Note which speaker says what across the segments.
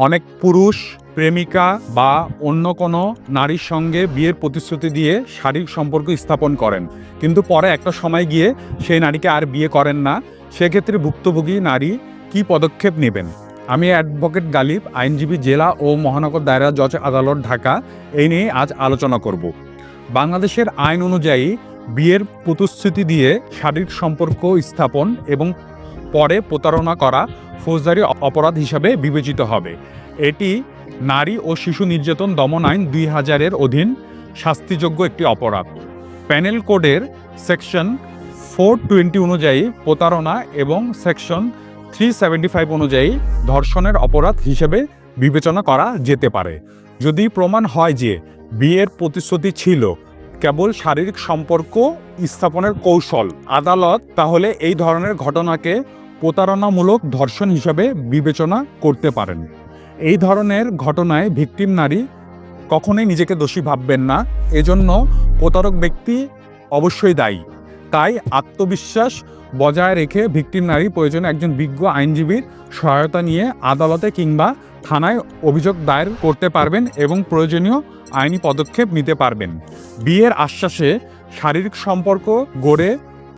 Speaker 1: অনেক পুরুষ প্রেমিকা বা অন্য কোনো নারীর সঙ্গে বিয়ের প্রতিশ্রুতি দিয়ে শারীরিক সম্পর্ক স্থাপন করেন, কিন্তু পরে একটা সময় গিয়ে সেই নারীকে আর বিয়ে করেন না। সেক্ষেত্রে ভুক্তভোগী নারী কী পদক্ষেপ নেবেন? আমি অ্যাডভোকেট গালিব, আইনজীবী, জেলা ও মহানগর দায়রা জজ আদালত, ঢাকা, এই নিয়ে আজ আলোচনা করব। বাংলাদেশের আইন অনুযায়ী বিয়ের প্রতিশ্রুতি দিয়ে শারীরিক সম্পর্ক স্থাপন এবং পরে প্রতারণা করা ফৌজদারি অপরাধ হিসাবে বিবেচিত হবে। এটি নারী ও শিশু নির্যাতন দমন আইন 2000-এর অধীন শাস্তিযোগ্য একটি অপরাধ। প্যানেল কোডের সেকশন 420 অনুযায়ী প্রতারণা এবং সেকশন 375 অনুযায়ী ধর্ষণের অপরাধ হিসেবে বিবেচনা করা যেতে পারে। যদি প্রমাণ হয় যে বিয়ের প্রতিশ্রুতি ছিল কেবল শারীরিক সম্পর্ক স্থাপনের কৌশল, আদালত তাহলে এই ধরনের ঘটনাকে প্রতারণামূলক ধর্ষণ হিসাবে বিবেচনা করতে পারেন। এই ধরনের ঘটনায় ভিকটিম নারী কখনোই নিজেকে দোষী ভাববেন না, এজন্য প্রতারক ব্যক্তি অবশ্যই দায়ী। তাই আত্মবিশ্বাস বজায় রেখে ভিকটিম নারী প্রয়োজনে একজন বিজ্ঞ আইনজীবীর সহায়তা নিয়ে আদালতে কিংবা থানায় অভিযোগ দায়ের করতে পারবেন এবং প্রয়োজনীয় আইনি পদক্ষেপ নিতে পারবেন। বিয়ের আশ্বাসে শারীরিক সম্পর্ক গড়ে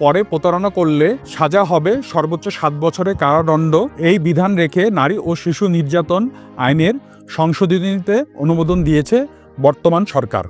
Speaker 1: পরে প্রতারণা করলে সাজা হবে সর্বোচ্চ 7 বছরের কারাদণ্ড। এই বিধান রেখে নারী ও শিশু নির্যাতন আইনের সংশোধনীতে অনুমোদন দিয়েছে বর্তমান সরকার।